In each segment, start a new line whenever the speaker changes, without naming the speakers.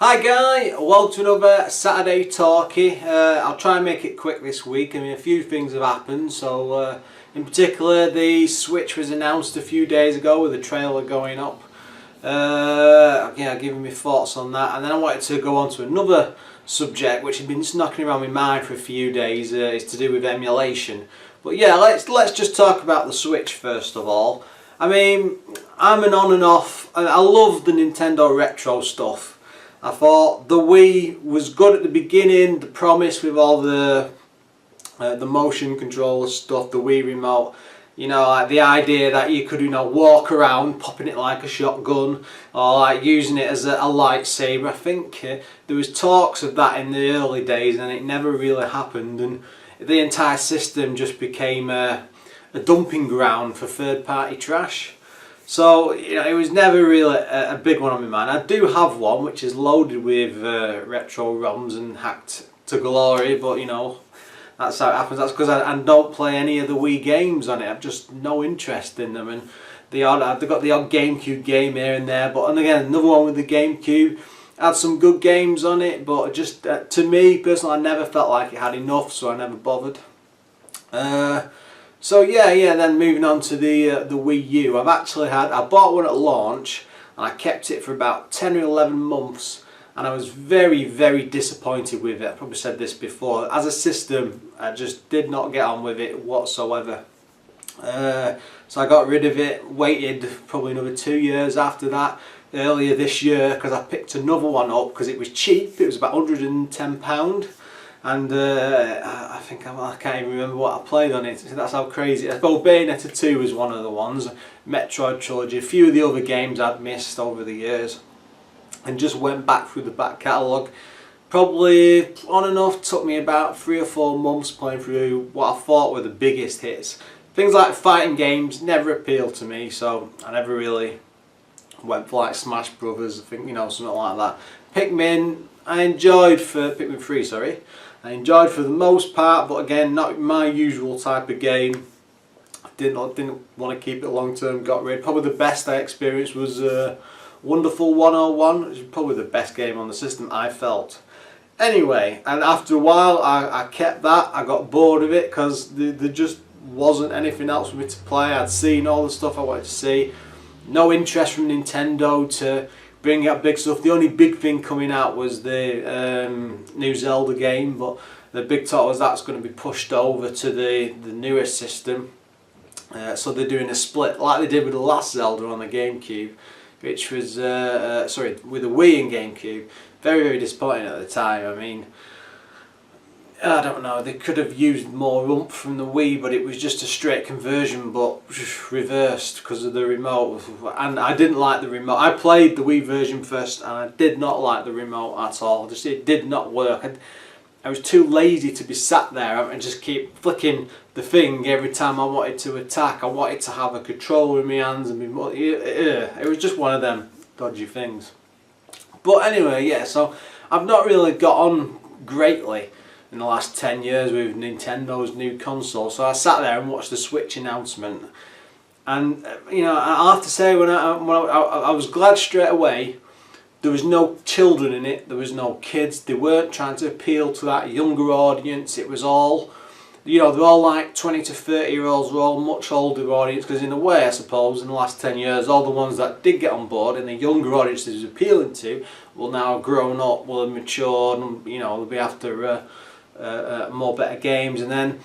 Hi Guy, welcome to another Saturday Talkie. I'll try and make it quick this week. I mean, a few things have happened. So in particular, the Switch was announced a few days ago with the trailer going up. Yeah, giving me thoughts on that, and then I wanted to go on to another subject which had been just knocking around my mind for a few days. It's to do with emulation. But yeah, let's just talk about the Switch first of all. I mean, I'm an on and off. I love the Nintendo retro stuff. I thought the Wii was good at the beginning, the promise with all the motion controller stuff, the Wii remote. You know, like the idea that you could, walk around popping it like a shotgun, or like using it as a lightsaber. I think there was talks of that in the early days, and it never really happened. And the entire system just became a dumping ground for third-party trash. So, it was never really a big one on my mind. I do have one which is loaded with retro ROMs and hacked to glory, but that's how it happens. That's because I don't play any of the Wii games on it. I've just no interest in them. And they've got the odd GameCube game here and there. But and again, another one with the GameCube had some good games on it, but just to me personally, I never felt like it had enough, so I never bothered. So yeah. Then moving on to the Wii U, I bought one at launch, and I kept it for about 10 or 11 months, and I was very, very disappointed with it. I probably said this before. As a system, I just did not get on with it whatsoever. So I got rid of it. Waited probably another 2 years after that. Earlier this year, because I picked another one up because it was cheap. It was about £110. And I can't even remember what I played on it. That's how crazy it is. Well, Bayonetta 2 was one of the ones, Metroid Trilogy, a few of the other games I'd missed over the years, and just went back through the back catalogue. Probably on and off took me about 3 or 4 months playing through what I thought were the biggest hits. Things like fighting games never appealed to me, so I never really went for like Smash Brothers, I think, something like that. Pikmin, I enjoyed for Pikmin 3, sorry. I enjoyed for the most part, but again, not my usual type of game. I didn't want to keep it long term, got rid. Probably the best I experienced was Wonderful 101, which is probably the best game on the system, I felt. Anyway, and after a while I kept that. I got bored of it because there just wasn't anything else for me to play. I'd seen all the stuff I wanted to see. No interest from Nintendo to bring out big stuff. The only big thing coming out was the new Zelda game, but the big talk was that's going to be pushed over to the newer system. So they're doing a split like they did with the last Zelda on the GameCube, which was with the Wii and GameCube. Very, very disappointing at the time. I mean, I don't know, they could have used more oomph from the Wii, but it was just a straight conversion, but reversed because of the remote. And I didn't like the remote. I played the Wii version first, and I did not like the remote at all. It did not work. I was too lazy to be sat there and just keep flicking the thing every time I wanted to attack. I wanted to have a controller in my hands and it was just one of them dodgy things. But anyway, yeah, so I've not really got on greatly in the last 10 years with Nintendo's new console, so I sat there and watched the Switch announcement, and I have to say, when I was glad straight away. There was no children in it, there was no kids, they weren't trying to appeal to that younger audience. It was all, they're all like 20 to 30 year olds, they're all much older audience, because in a way, I suppose, in the last 10 years, all the ones that did get on board and the younger audience it was appealing to will now have grown up, will have matured, and they'll be after more better games. And then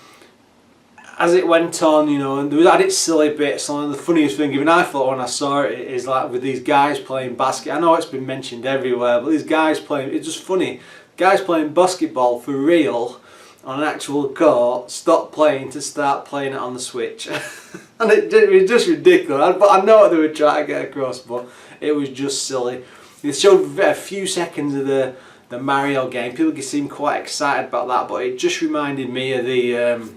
as it went on, and there had its silly bits. And the funniest thing, even I thought when I saw it, is like with these guys playing basket. I know it's been mentioned everywhere, but these guys playing, it's just funny. Guys playing basketball for real on an actual court, stop playing to start playing it on the Switch. And it was just ridiculous. But I know what they were trying to get across, but it was just silly. They showed a few seconds of the Mario game. People seemed quite excited about that, but it just reminded me of the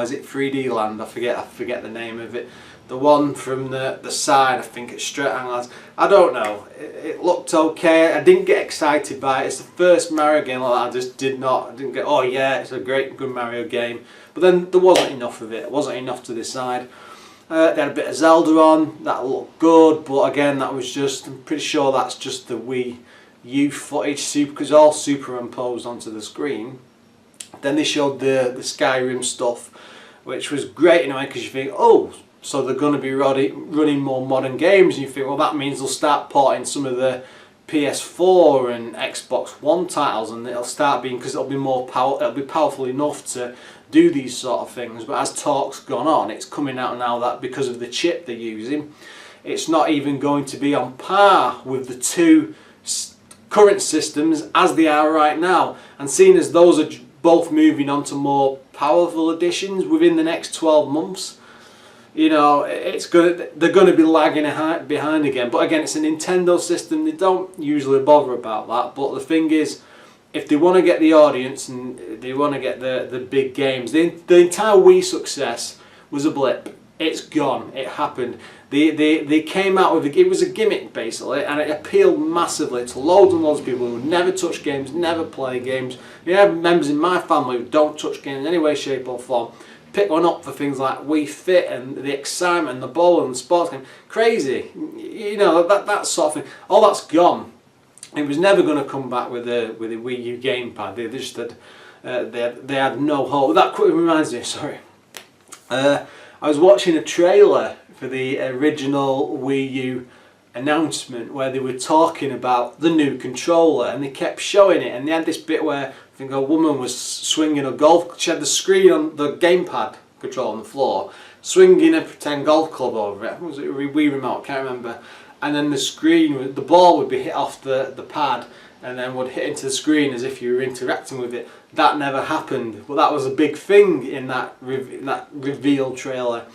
is it 3D Land? I forget the name of it. The one from the side, I think it's straight angles. I don't know. It looked okay. I didn't get excited by it. It's the first Mario game like that. I just didn't get, oh yeah, it's a great, good Mario game. But then there wasn't enough of it. It wasn't enough to decide. They had a bit of Zelda on. That looked good, but again, that was just, I'm pretty sure that's just the Wii U footage, because all superimposed onto the screen. Then they showed the Skyrim stuff, which was great in a way, because you think, oh, so they're going to be running more modern games, and you think, well, that means they'll start porting some of the PS4 and Xbox One titles, and it'll start being, because it'll be powerful enough to do these sort of things. But as talk's gone on, it's coming out now that because of the chip they're using, it's not even going to be on par with the two current systems as they are right now. And seeing as those are both moving on to more powerful editions within the next 12 months, you know, they're going to be lagging behind again. But again, it's a Nintendo system, they don't usually bother about that. But the thing is, if they want to get the audience and they want to get the big games, the entire Wii success was a blip. It's gone. It happened. They came out with it was a gimmick basically, and it appealed massively to loads and loads of people who never touch games, never play games. You have members in my family who don't touch games in any way, shape or form. Pick one up for things like Wii Fit and the excitement, the ball and the sports game. Crazy, you know, that sort of thing. All that's gone. It was never going to come back with a Wii U gamepad. They just had they had no hope. That quickly reminds me. Sorry, I was watching a trailer for the original Wii U announcement where they were talking about the new controller, and they kept showing it, and they had this bit where I think a woman was swinging a golf. She had the screen on the gamepad control on the floor, swinging a pretend golf club over it. Was it a Wii remote? Can't remember. And then the screen, the ball would be hit off the pad, and then would hit into the screen as if you were interacting with it. That never happened, but that was a big thing in that reveal trailer.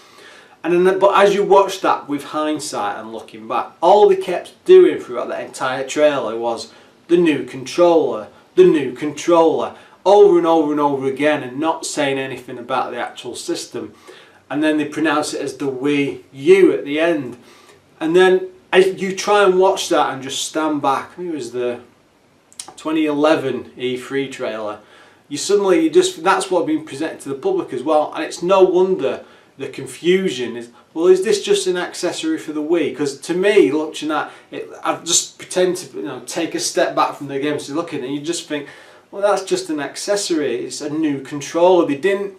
And then, but as you watch that with hindsight and looking back, all they kept doing throughout that entire trailer was the new controller, over and over and over again, and not saying anything about the actual system. And then they pronounce it as the Wii U at the end. And then as you try and watch that and just stand back, I think it was the 2011 E3 trailer, that's what being presented to the public as well. And it's no wonder the confusion is, well, is this just an accessory for the Wii? Because to me, looking at it, I just pretend to take a step back from the game, so looking, and you just think, well, that's just an accessory. It's a new controller. They didn't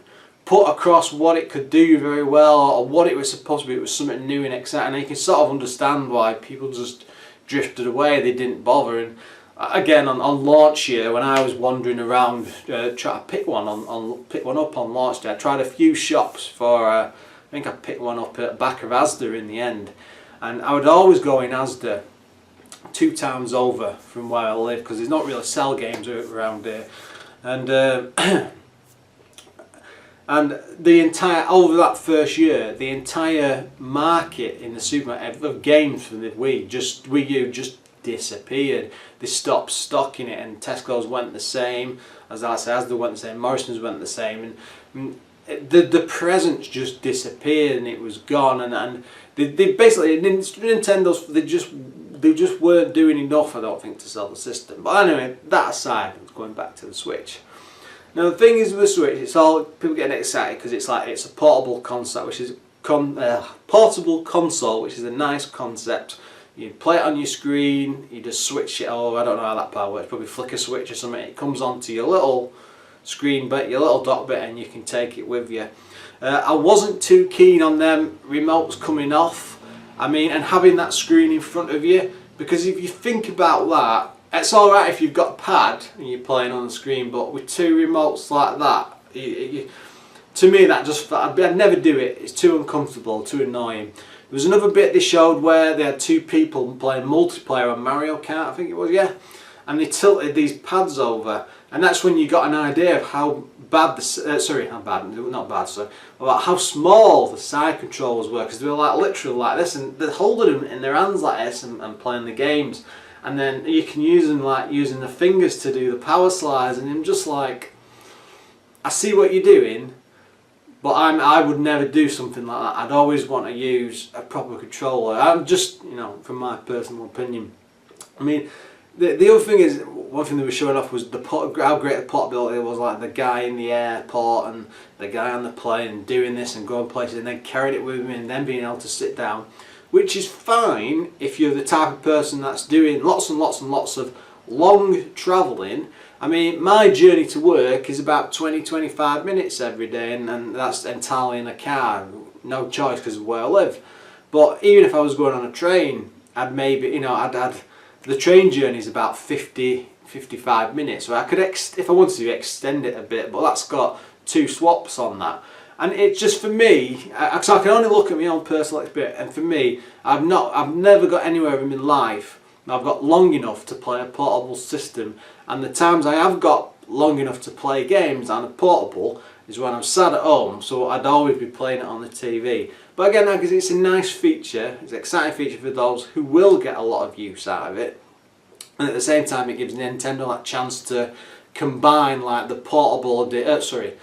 put across what it could do very well, or what it was supposed to be. It was something new and exciting. And you can sort of understand why people just drifted away. They didn't bother. And again, on launch year, when I was wandering around trying to pick one up on launch day, I tried a few shops for. I think I picked one up at the back of Asda in the end, and I would always go in Asda 2 towns over from where I live, because there's not really sell games around here, and and the entire over that first year, the entire market in the supermarket of games for the Wii U just disappeared. They stopped stocking it, and Tesco's went the same, as I say, Asda went the same, Morrison's went the same, and the presence just disappeared, and it was gone. And they basically, Nintendo's, they just weren't doing enough, I don't think, to sell the system. But anyway, that aside, going back to the Switch. Now the thing is with the Switch, it's all people getting excited because it's a portable concept, which is portable console, which is a nice concept. You play it on your screen, you just switch it over. I don't know how that part works, probably flick a switch or something. It comes onto your little screen bit, your little dock bit, and you can take it with you. I wasn't too keen on them remotes coming off. I mean, and having that screen in front of you, because if you think about that, it's alright if you've got a pad and you're playing on the screen, but with 2 remotes like that, to me that just, I'd never do it. It's too uncomfortable, too annoying. There was another bit they showed where they had 2 people playing multiplayer on Mario Kart, I think it was, yeah, and they tilted these pads over, and that's when you got an idea of how bad about how small the side controllers were, because they were like literally like this, and they're holding them in their hands like this and playing the games. And then you can use them like using the fingers to do the power slides, and I'm just like, I see what you're doing, but I would never do something like that. I'd always want to use a proper controller. I'm just, from my personal opinion. I mean, the other thing is, one thing they were showing off was how great the portability was, like the guy in the airport and the guy on the plane doing this and going places, and then carried it with me, and then being able to sit down. Which is fine if you're the type of person that's doing lots and lots and lots of long travelling, I mean, my journey to work is about 20-25 minutes every day, and that's entirely in a car, no choice because of where I live. But even if I was going on a train, I'd maybe, the train journey is about 50-55 minutes, so I could, if I wanted to, extend it a bit, but that's got 2 swaps on that. And it's just, for me, so I can only look at my own personal experience, and for me, I've never got anywhere in my life I've got long enough to play a portable system, and the times I have got long enough to play games on a portable is when I'm sat at home, so I'd always be playing it on the TV. But again, because it's a nice feature, it's an exciting feature for those who will get a lot of use out of it, and at the same time it gives Nintendo that chance to combine like the portable division,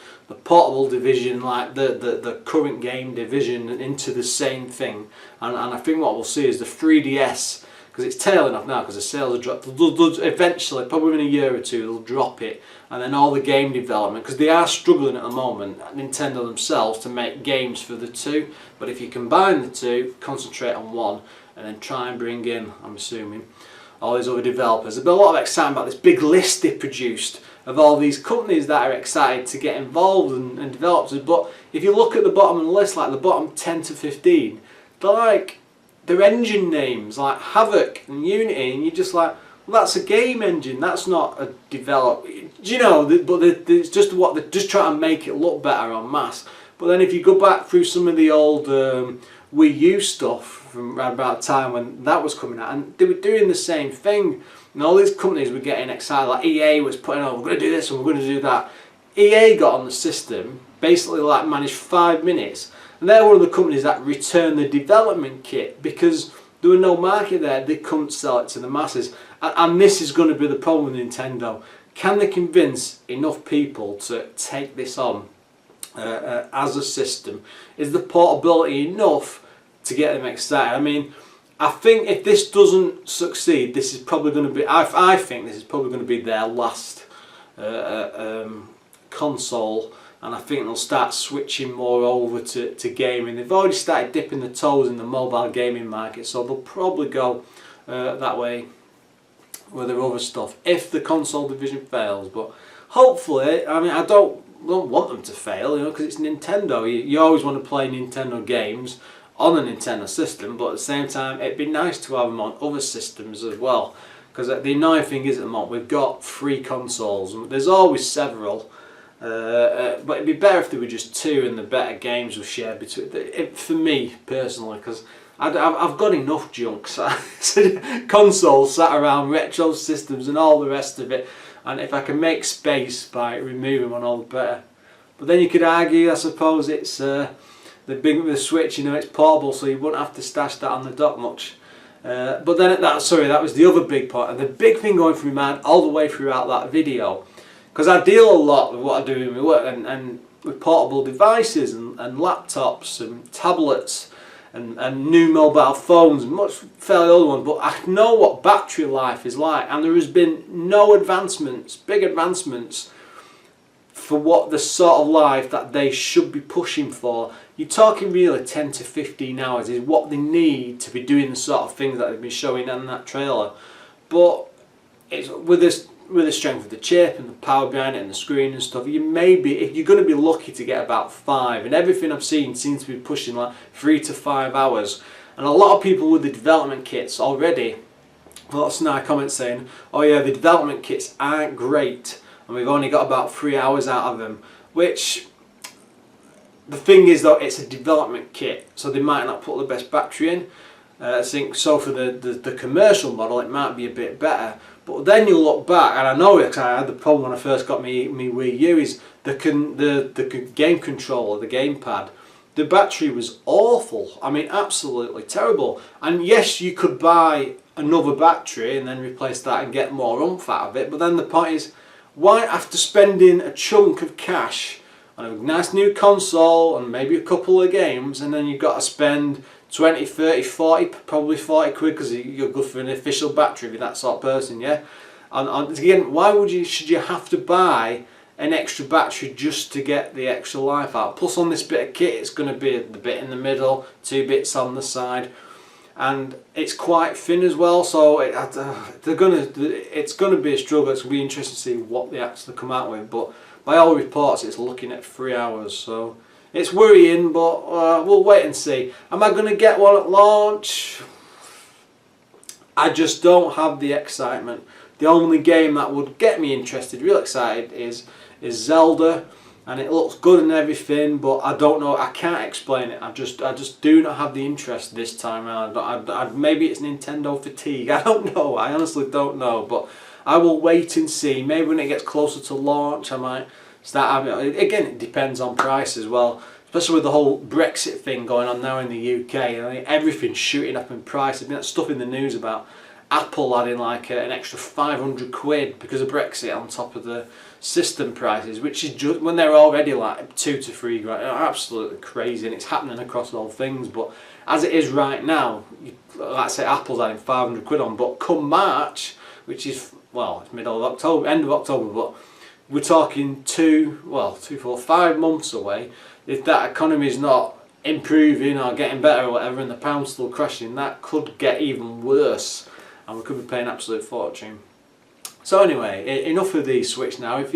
like the current game division, into the same thing. And I think what we'll see is the 3DS, because it's tailing off now because the sales are dropped, eventually, probably in a year or two, they'll drop it, and then all the game development, because they are struggling at the moment, Nintendo themselves, to make games for the two. But if you combine the two, concentrate on one, and then try and bring in, I'm assuming, all these other developers. There's been a lot of excitement about this big list they produced of all these companies that are excited to get involved and develop. But if you look at the bottom of the list, like the bottom 10 to 15, they're engine names like Havoc and Unity, and you're just like, well, that's a game engine, that's not a develop. You know, but it's just what they're just trying to make it look better en masse. But then if you go back through some of the old Wii U stuff from around about the time when that was coming out, and they were doing the same thing, and all these companies were getting excited, like EA was putting on, we're going to do this and we're going to do that. EA got on the system, basically like managed 5 minutes, and they're one of the companies that returned the development kit because there was no market there, they couldn't sell it to the masses. And this is going to be the problem with Nintendo. Can they convince enough people to take this on as a system? Is the portability enough to get them excited? I mean, I think if this doesn't succeed, this is probably going to be, I think this is probably going to be their last console, and I think they'll start switching more over to gaming. They've already started dipping their toes in the mobile gaming market, so they'll probably go that way with their other stuff if the console division fails. But hopefully, I mean, I don't want them to fail, because it's Nintendo. You always want to play Nintendo games on a Nintendo system, but at the same time it'd be nice to have them on other systems as well, because the annoying thing is at the moment we've got 3 consoles, and there's always several, but it'd be better if there were just 2 and the better games were shared between, for me personally, because I've got enough junk consoles sat around, retro systems and all the rest of it, and if I can make space by removing one, all the better. But then you could argue, I suppose, it's the Switch, it's portable, so you wouldn't have to stash that on the dock much. But then that was the other big part, and the big thing going through my mind all the way throughout that video, because I deal a lot with what I do in my work, and with portable devices and laptops and tablets and new mobile phones, and much fairly old ones, but I know what battery life is like, and there has been no advancements, big advancements, for what the sort of life that they should be pushing for. You're talking really 10 to 15 hours is what they need to be doing the sort of things that they've been showing in that trailer. But it's with the strength of the chip and the power behind it and the screen and stuff, you're going to be lucky to get about 5, and everything I've seen seems to be pushing like 3 to 5 hours. And a lot of people with the development kits already, a lot of snide comments saying, oh yeah, the development kits aren't great and we've only got about 3 hours out of them, which, the thing is though, it's a development kit, so they might not put the best battery in. I think so for the commercial model it might be a bit better, but then you look back, and I know because I had the problem when I first got me Wii U, is the game controller, the gamepad, the battery was awful. I mean, absolutely terrible. And yes, you could buy another battery and then replace that and get more oomph out of it, but then the point is, why, after spending a chunk of cash on a nice new console and maybe a couple of games, and then you've got to spend 20, 30, 40, probably 40 quid because you're good for an official battery if you're that sort of person, yeah? And again, why should you have to buy an extra battery just to get the extra life out? Plus on this bit of kit, it's going to be the bit in the middle, 2 bits on the side. and it's quite thin as well. So it's gonna be a struggle. It's gonna be interesting to see what they actually come out with. But by all reports, it's looking at 3 hours. So it's worrying, but we'll wait and see. Am I gonna get one at launch? I just don't have the excitement. The only game that would get me interested, real excited, is Zelda, and it looks good and everything, but I don't know. I can't explain it. I just do not have the interest this time around. Maybe it's Nintendo fatigue. I don't know. I honestly don't know. But I will wait and see. Maybe when it gets closer to launch, I might start having it. Again, it depends on price as well. Especially with the whole Brexit thing going on now in the UK, I mean, everything's shooting up in price. There's been that stuff in the news about Apple adding like an extra 500 quid because of Brexit on top of the system prices, which is just when they're already like 2 to 3 grand. Absolutely crazy, and it's happening across all things. But as it is right now, like I say, Apple's adding 500 quid on. But come March, which is, well, it's middle of October, end of October, but we're talking 5 months away. If that economy is not improving or getting better or whatever, and the pound's still crashing, that could get even worse, and we could be paying absolute fortune. So anyway, enough of these Switch now. If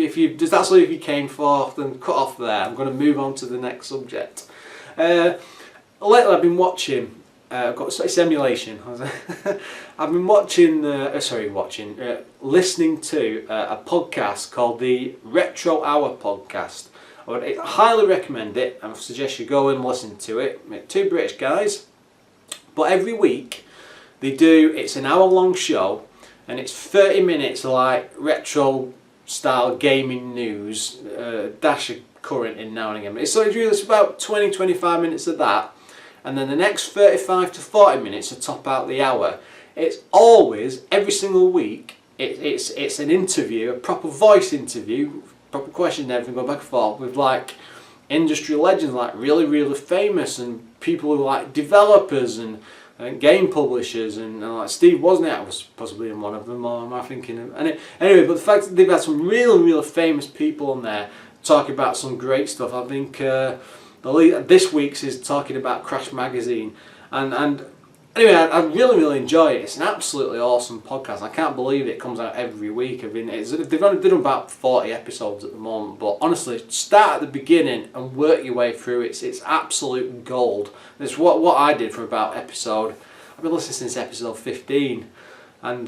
that's all you came for, then cut off there. I'm going to move on to the next subject. Lately I've been watching. It's Emulation. I've been listening to a podcast called the Retro Hour Podcast. I would highly recommend it, and I suggest you go and listen to it. 2 British guys, but every week it's an hour-long show, and it's 30 minutes of like retro-style gaming news, dash of current in now and again. It's about 20-25 minutes of that, and then the next 35 to 40 minutes to top out the hour. It's always, every single week, it's an interview, a proper voice interview, proper question and everything, go back and forth with like industry legends, like really famous, and people who are like developers and game publishers, and like Steve Wozniak was possibly in one of them, or am I thinking of, anyway, but the fact that they've had some real famous people on there talking about some great stuff. I think this week's is talking about Crash Magazine, and anyway, I really enjoy it. It's an absolutely awesome podcast. I can't believe it comes out every week. They've only done about 40 episodes at the moment, but honestly, start at the beginning and work your way through. It's absolute gold. It's what I did for about episode. I've been listening since episode 15, and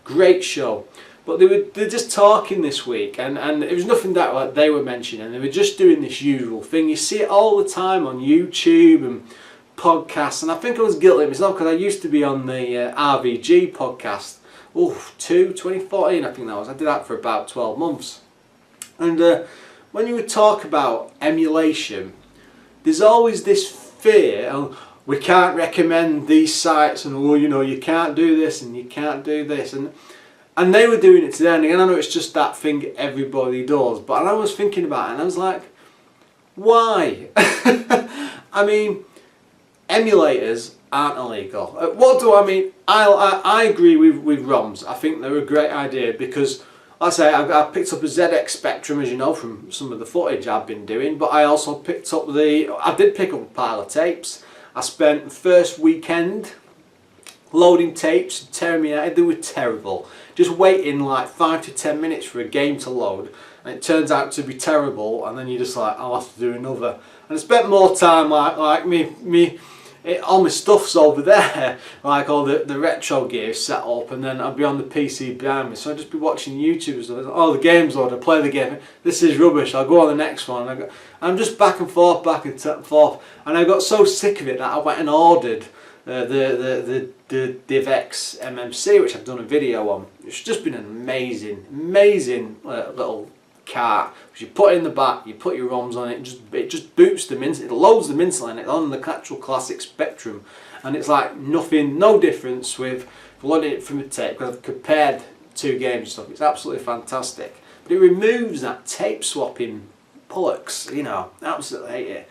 great show. But they're just talking this week, and it was nothing that like they were mentioning. They were just doing this usual thing. You see it all the time on YouTube and podcasts, and I think I was guilty of myself because I used to be on the RVG podcast. 2014 I think that was. I did that for about 12 months. And when you would talk about emulation, there's always this fear, we can't recommend these sites, and you can't do this and you can't do this, and they were doing it to them. And I know it's just that thing everybody does, but I was thinking about it and I was like, why? I mean, emulators aren't illegal. What do I mean? I agree with ROMs. I think they're a great idea because, like I say, I picked up a ZX Spectrum, as you know, from some of the footage I've been doing, but I also picked up I did pick up a pile of tapes. I spent the first weekend loading tapes, tearing me out. They were terrible. Just waiting like 5 to 10 minutes for a game to load, and it turns out to be terrible, and then you're just like, I'll have to do another. And I spent more time like all my stuff's over there, like all the retro gear set up, and then I'd be on the PC behind me, so I'd just be watching YouTube and stuff. Oh, the game's loaded, I play the game, this is rubbish, I'll go on the next one. I'm just back and forth, and I got so sick of it that I went and ordered the DivX MMC, which I've done a video on. It's just been an amazing little cart, which you put in the back, you put your ROMs on it, it just boots them in, it loads them instantly, and it's on the actual classic Spectrum, and it's like no difference with loading it from a tape, because I've compared 2 games and stuff. It's absolutely fantastic, but it removes that tape swapping bollocks, absolutely hate it.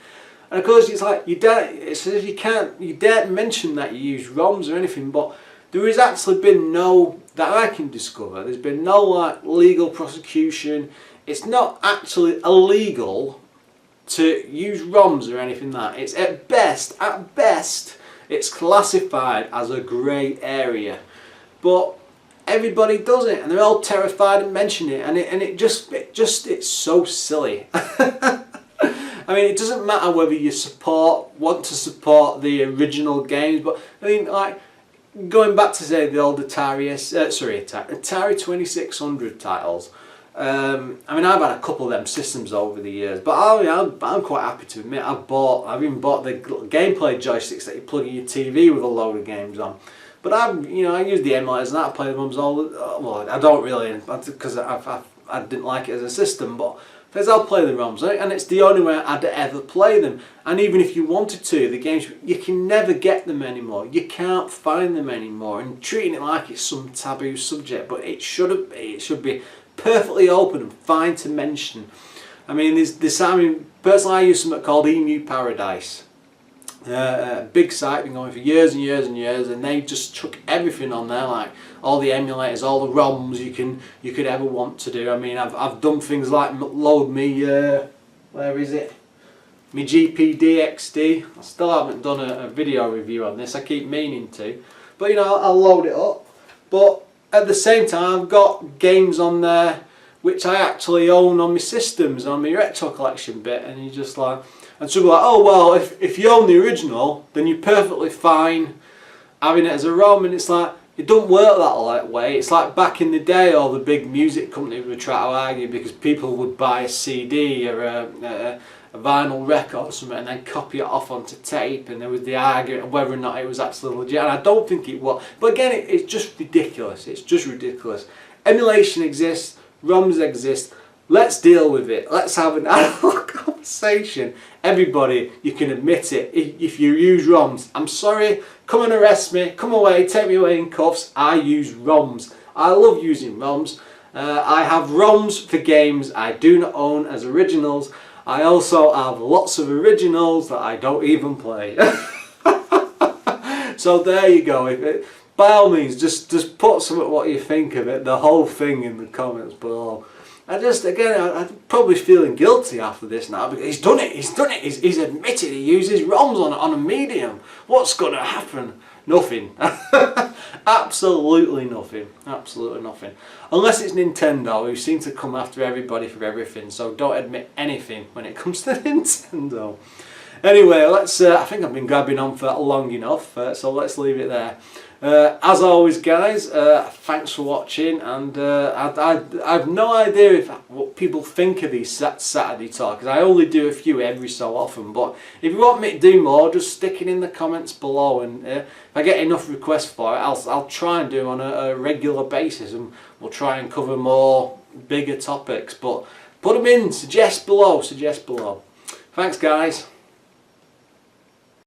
And of course it's like it says you daren't mention that you use ROMs or anything, but there has actually been that I can discover, there's been no like legal prosecution. It's not actually illegal to use ROMs or anything like that. It's at best, It's classified as a grey area, but everybody does it, and they're all terrified of mentioning it, and it's so silly. I mean, it doesn't matter whether you want to support the original games, but I mean, like, going back to say the old Atari 2600 titles. I mean, I've had a couple of them systems over the years, but I'm quite happy to admit I've even bought the gameplay joysticks that you plug in your TV with a load of games on. But I use the emulators and I play the ROMs well, I don't really, because I didn't like it as a system, but because I'll play the ROMs, and it's the only way I'd ever play them. And even if you wanted to, the games, you can never get them anymore. You can't find them anymore. And treating it like it's some taboo subject, but it shouldn't be. It should be perfectly open and fine to mention. I mean, personally, I use something called Emu Paradise. Big site, been going for years and years and years, and they just chuck everything on there, like all the emulators, all the ROMs you could ever want to do. I mean, I've done things like load me where is it? My GPDXD. I still haven't done a video review on this. I keep meaning to, but I'll load it up. But at the same time, I've got games on there which I actually own on my systems, on my retro collection bit, and you just like. And so we're like, oh well, if you own the original, then you're perfectly fine having it as a ROM. And it's like, it doesn't work that way. It's like back in the day, all the big music companies would try to argue because people would buy a CD or a vinyl record or something and then copy it off onto tape, and there was the argument of whether or not it was actually legit. And I don't think it was. But again, it's just ridiculous. It's just ridiculous. Emulation exists, ROMs exist. Let's deal with it. Let's have an adult conversation. Everybody, you can admit it. If you use ROMs, I'm sorry, come and arrest me, come away, take me away in cuffs. I use ROMs. I love using ROMs. I have ROMs for games I do not own as originals. I also have lots of originals that I don't even play. So there you go. By all means, just put some of what you think of it, the whole thing, in the comments below. I'm probably feeling guilty after this now, because he's done it, he's admitted he uses ROMs on a medium. What's going to happen? Nothing. Absolutely nothing. Absolutely nothing. Unless it's Nintendo, who seem to come after everybody for everything, so don't admit anything when it comes to Nintendo. Anyway, I think I've been grabbing on for long enough, so let's leave it there. As always, guys, thanks for watching, and I have no idea what people think of these Saturday talks, because I only do a few every so often. But if you want me to do more, just stick it in the comments below, and if I get enough requests for it, I'll try and do them on a regular basis, and we'll try and cover more bigger topics. But put them in, suggest below. Thanks, guys.